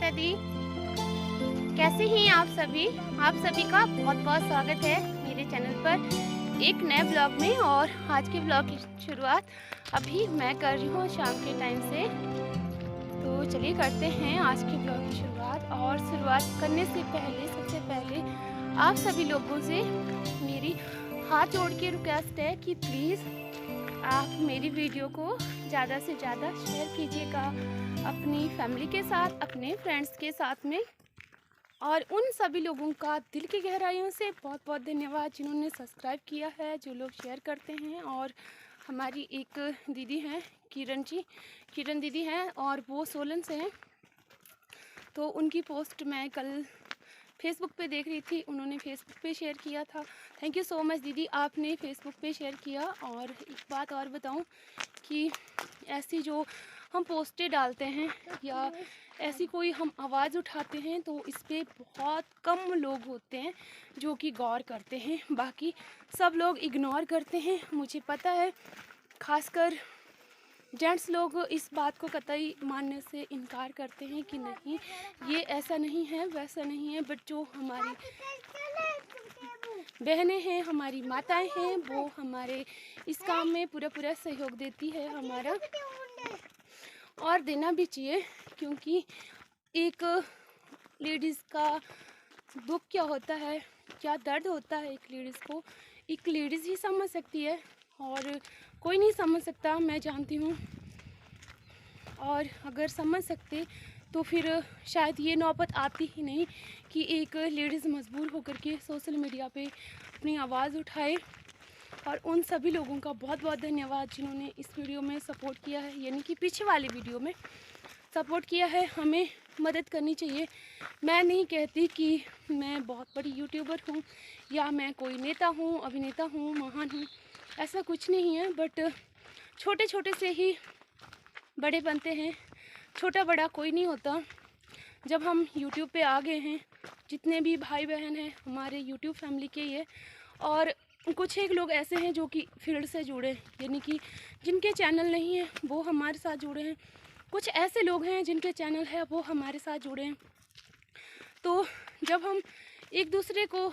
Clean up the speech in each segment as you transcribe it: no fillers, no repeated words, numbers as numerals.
माता दी। कैसे हैं आप सभी? आप सभी का बहुत बहुत स्वागत है मेरे चैनल पर एक नए ब्लॉग में। और आज के ब्लॉग की शुरुआत अभी मैं कर रही हूँ शाम के टाइम से। तो चलिए करते हैं आज के ब्लॉग की शुरुआत। और शुरुआत करने से पहले सबसे पहले आप सभी लोगों से मेरी हाथ जोड़ के रिक्वेस्ट है कि प्लीज़ आप मेरी वीडियो को ज़्यादा से ज़्यादा शेयर कीजिएगा अपनी फैमिली के साथ, अपने फ्रेंड्स के साथ में। और उन सभी लोगों का दिल की गहराइयों से बहुत बहुत धन्यवाद जिन्होंने सब्सक्राइब किया है, जो लोग शेयर करते हैं। और हमारी एक दीदी हैं किरण दीदी हैं और वो सोलन से हैं। तो उनकी पोस्ट मैं कल फेसबुक पे देख रही थी, उन्होंने फेसबुक पे शेयर किया था। थैंक यू सो मच दीदी, आपने फेसबुक पे शेयर किया। और एक बात और बताऊं कि ऐसी जो हम पोस्टें डालते हैं या ऐसी कोई हम आवाज़ उठाते हैं तो इस पे बहुत कम लोग होते हैं जो कि गौर करते हैं, बाकी सब लोग इग्नोर करते हैं। मुझे पता है खासकर जेंट्स लोग इस बात को कतई मानने से इनकार करते हैं कि नहीं ये ऐसा नहीं है वैसा नहीं है। बट जो हमारी बहनें हैं, हमारी माताएं हैं, वो हमारे इस काम में पूरा सहयोग देती है हमारा, और देना भी चाहिए। क्योंकि एक लेडीज़ का दुख क्या होता है, क्या दर्द होता है एक लेडीज़ को, एक लेडीज़ ही समझ सकती है और कोई नहीं समझ सकता, मैं जानती हूँ। और अगर समझ सकते तो फिर शायद ये नौबत आती ही नहीं कि एक लेडीज़ मजबूर होकर के सोशल मीडिया पे अपनी आवाज़ उठाए। और उन सभी लोगों का बहुत बहुत धन्यवाद जिन्होंने इस वीडियो में सपोर्ट किया है, यानी कि पीछे वाले वीडियो में सपोर्ट किया है। हमें मदद करनी चाहिए। मैं नहीं कहती कि मैं बहुत बड़ी यूट्यूबर हूँ या मैं कोई नेता हूँ, अभिनेता हूँ, महान हूँ, ऐसा कुछ नहीं है। बट छोटे छोटे से ही बड़े बनते हैं, छोटा बड़ा कोई नहीं होता। जब हम यूट्यूब पे आ गए हैं, जितने भी भाई बहन हैं हमारे यूट्यूब फैमिली के ये, और कुछ एक लोग ऐसे हैं जो कि फील्ड से जुड़े, यानी कि जिनके चैनल नहीं है वो हमारे साथ जुड़े हैं। कुछ ऐसे लोग हैं जिनके चैनल है वो हमारे साथ जुड़े हैं। तो जब हम एक दूसरे को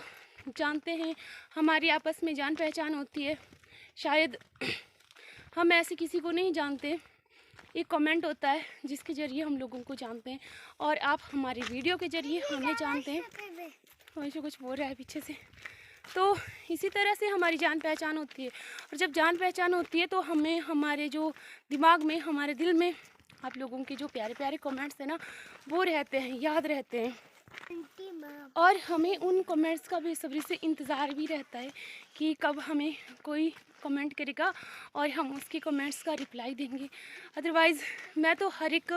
जानते हैं, हमारी आपस में जान पहचान होती है। शायद हम ऐसे किसी को नहीं जानते, एक कमेंट होता है जिसके ज़रिए हम लोगों को जानते हैं, और आप हमारी वीडियो के ज़रिए हमें जानते हैं। वैसे कुछ बोल रहा है पीछे से। तो इसी तरह से हमारी जान पहचान होती है। और जब जान पहचान होती है तो हमें हमारे जो दिमाग में, हमारे दिल में आप लोगों के जो प्यारे प्यारे कमेंट्स हैं ना, वो रहते हैं, याद रहते हैं। और हमें उन कमेंट्स का बेसब्री से इंतज़ार भी रहता है कि कब हमें कोई कमेंट करेगा और हम उसके कमेंट्स का रिप्लाई देंगे। अदरवाइज़ मैं तो हर एक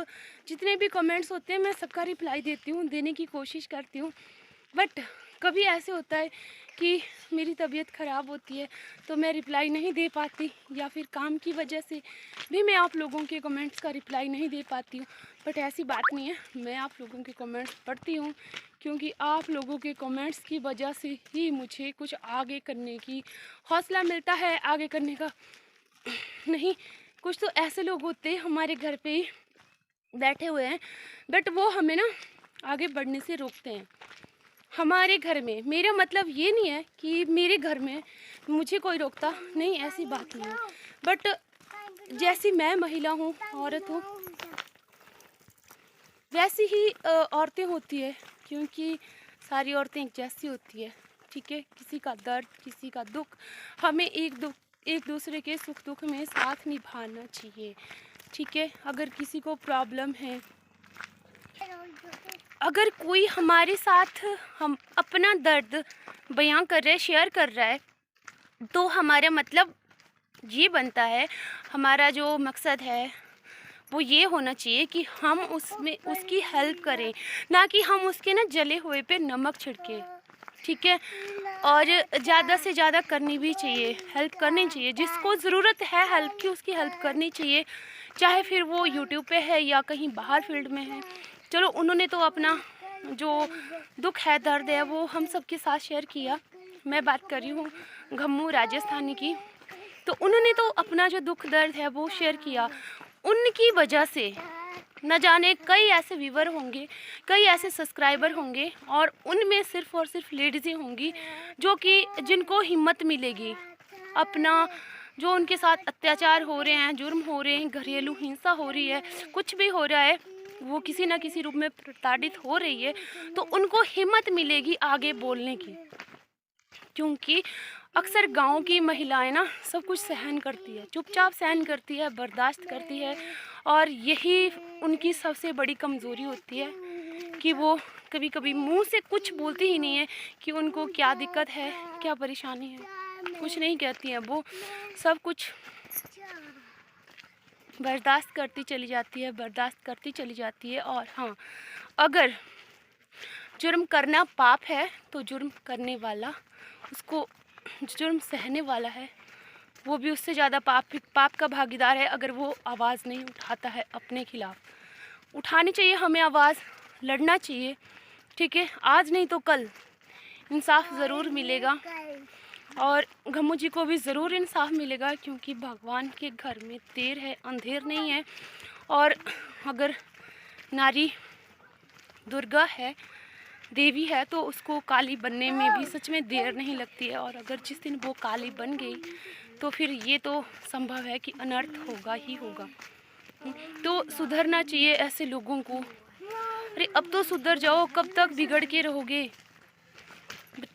जितने भी कमेंट्स होते हैं मैं सबका रिप्लाई देती हूँ, देने की कोशिश करती हूँ। बट कभी ऐसे होता है कि मेरी तबीयत ख़राब होती है तो मैं रिप्लाई नहीं दे पाती, या फिर काम की वजह से भी मैं आप लोगों के कमेंट्स का रिप्लाई नहीं दे पाती हूँ। बट ऐसी बात नहीं है, मैं आप लोगों के कमेंट्स पढ़ती हूँ, क्योंकि आप लोगों के कमेंट्स की वजह से ही मुझे कुछ आगे करने की हौसला मिलता है। आगे करने का नहीं, कुछ तो ऐसे लोग होते हैं हमारे घर पे ही बैठे हुए हैं, बट वो हमें ना आगे बढ़ने से रोकते हैं। हमारे घर में, मेरा मतलब ये नहीं है कि मेरे घर में मुझे कोई रोकता नहीं, ऐसी बात नहीं है। बट जैसी मैं महिला हूँ, औरत हूँ, वैसी ही औरतें होती है, क्योंकि सारी औरतें एक जैसी होती है। ठीक है, किसी का दर्द, किसी का दुख, हमें एक दूसरे के सुख दुख में साथ निभाना चाहिए। ठीक है, अगर किसी को प्रॉब्लम है, अगर कोई हमारे साथ हम अपना दर्द बयां कर रहा है, शेयर कर रहा है, तो हमारा मतलब ये बनता है, हमारा जो मकसद है वो ये होना चाहिए कि हम उसमें उसकी हेल्प करें, ना कि हम उसके ना जले हुए पे नमक छिड़के। ठीक है, और ज़्यादा से ज़्यादा करनी भी चाहिए, हेल्प करनी चाहिए। जिसको ज़रूरत है हेल्प की उसकी हेल्प करनी चाहिए, चाहे फिर वो यूट्यूब पे है या कहीं बाहर फील्ड में है। चलो, उन्होंने तो अपना जो दुख है, दर्द है, वो हम सबके साथ शेयर किया। मैं बात कर रही हूँ घम्मू राजस्थानी की, तो उन्होंने तो अपना जो दुख दर्द है वो शेयर किया। उनकी वजह से न जाने कई ऐसे व्यूवर होंगे, कई ऐसे सब्सक्राइबर होंगे और उनमें सिर्फ़ और सिर्फ लेडीज़ ही होंगी जो कि जिनको हिम्मत मिलेगी अपना जो उनके साथ अत्याचार हो रहे हैं, जुर्म हो रहे हैं, घरेलू हिंसा हो रही है, कुछ भी हो रहा है, वो किसी न किसी रूप में प्रताड़ित हो रही है, तो उनको हिम्मत मिलेगी आगे बोलने की। क्योंकि अक्सर गांव की महिलाएं ना सब कुछ सहन करती है, चुपचाप सहन करती है, बर्दाश्त करती है और यही उनकी सबसे बड़ी कमज़ोरी होती है कि वो कभी कभी मुंह से कुछ बोलती ही नहीं है कि उनको क्या दिक्कत है, क्या परेशानी है, कुछ नहीं कहती हैं। वो सब कुछ बर्दाश्त करती चली जाती है, बर्दाश्त करती चली जाती है। और हाँ, अगर जुर्म करना पाप है तो जुर्म करने वाला, उसको जुर्म सहने वाला है, वो भी उससे ज़्यादा पाप का भागीदार है अगर वो आवाज़ नहीं उठाता है अपने खिलाफ़। उठानी चाहिए हमें आवाज़, लड़ना चाहिए, ठीक है। आज नहीं तो कल इंसाफ ज़रूर मिलेगा और गम्मू जी को भी ज़रूर इंसाफ मिलेगा, क्योंकि भगवान के घर में देर है अंधेर नहीं है। और अगर नारी दुर्गा है, देवी है, तो उसको काली बनने में भी सच में देर नहीं लगती है। और अगर जिस दिन वो काली बन गई तो फिर ये तो संभव है कि अनर्थ होगा ही होगा। तो सुधरना चाहिए ऐसे लोगों को। अरे अब तो सुधर जाओ, कब तक बिगड़ के रहोगे।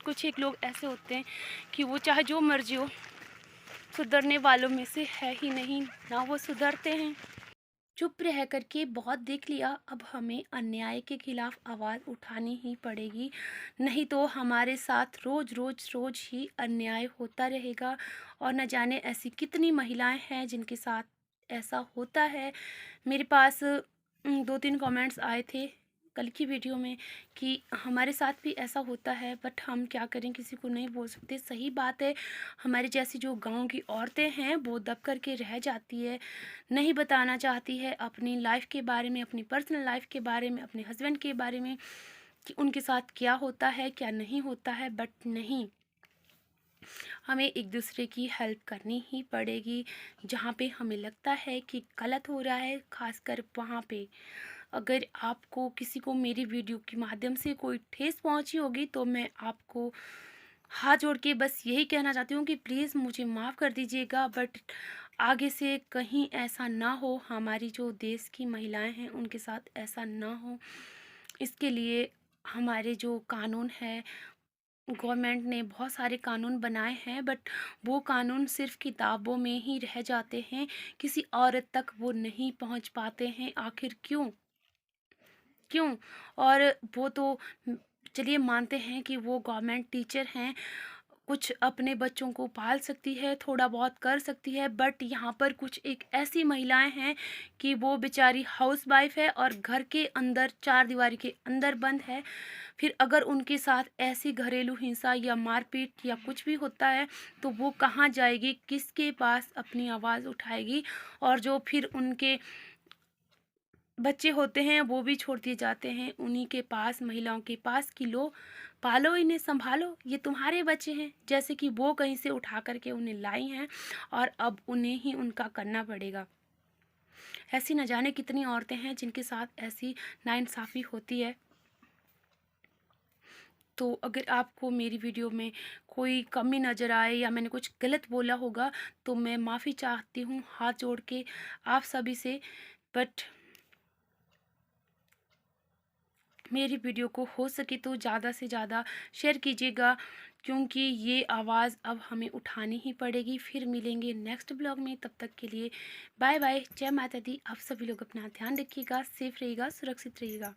कुछ एक लोग ऐसे होते हैं कि वो चाहे जो मर्जी हो, सुधरने वालों में से है ही नहीं, ना वो सुधरते हैं। चुप रह करके बहुत देख लिया, अब हमें अन्याय के खिलाफ आवाज़ उठानी ही पड़ेगी, नहीं तो हमारे साथ रोज़ रोज़ रोज़ ही अन्याय होता रहेगा। और न जाने ऐसी कितनी महिलाएं हैं जिनके साथ ऐसा होता है। मेरे पास 2-3 कमेंट्स आए थे कल की वीडियो में कि हमारे साथ भी ऐसा होता है, बट हम क्या करें, किसी को नहीं बोल सकते। सही बात है, हमारी जैसी जो गांव की औरतें हैं वो दब करके रह जाती है, नहीं बताना चाहती है अपनी लाइफ के बारे में, अपनी पर्सनल लाइफ के बारे में, अपने हस्बैंड के बारे में कि उनके साथ क्या होता है क्या नहीं होता है। बट नहीं, हमें एक दूसरे की हेल्प करनी ही पड़ेगी। जहाँ पे हमें लगता है कि गलत हो रहा है, खासकर वहाँ पे अगर आपको किसी को मेरी वीडियो के माध्यम से कोई ठेस पहुँची होगी तो मैं आपको हाथ जोड़ के बस यही कहना चाहती हूँ कि प्लीज़ मुझे माफ़ कर दीजिएगा। बट आगे से कहीं ऐसा ना हो, हमारी जो देश की महिलाएं हैं उनके साथ ऐसा ना हो, इसके लिए हमारे जो कानून है, गवर्नमेंट ने बहुत सारे कानून बनाए हैं, बट वो कानून सिर्फ किताबों में ही रह जाते हैं, किसी औरत तक वो नहीं पहुंच पाते हैं। आखिर क्यों क्यों? और वो तो चलिए मानते हैं कि वो गवर्नमेंट टीचर हैं, कुछ अपने बच्चों को पाल सकती है, थोड़ा बहुत कर सकती है, बट यहाँ पर कुछ एक ऐसी महिलाएं हैं कि वो बेचारी हाउस वाइफ है और घर के अंदर चार दीवारी के अंदर बंद है। फिर अगर उनके साथ ऐसी घरेलू हिंसा या मारपीट या कुछ भी होता है तो वो कहाँ जाएगी, किसके पास अपनी आवाज़ उठाएगी। और जो फिर उनके बच्चे होते हैं वो भी छोड़ दिए जाते हैं उन्हीं के पास, महिलाओं के पास कि लो पालो इन्हें, संभालो, ये तुम्हारे बच्चे हैं, जैसे कि वो कहीं से उठा करके उन्हें लाई हैं और अब उन्हें ही उनका करना पड़ेगा। ऐसी न जाने कितनी औरतें हैं जिनके साथ ऐसी नाइंसाफ़ी होती है। तो अगर आपको मेरी वीडियो में कोई कमी नज़र आए या मैंने कुछ गलत बोला होगा तो मैं माफ़ी चाहती हूँ हाथ जोड़ के आप सभी से। बट मेरी वीडियो को हो सके तो ज़्यादा से ज़्यादा शेयर कीजिएगा, क्योंकि ये आवाज़ अब हमें उठानी ही पड़ेगी। फिर मिलेंगे नेक्स्ट ब्लॉग में, तब तक के लिए बाय बाय, जय माता दी। आप सभी लोग अपना ध्यान रखिएगा, सेफ रहिएगा, सुरक्षित रहिएगा।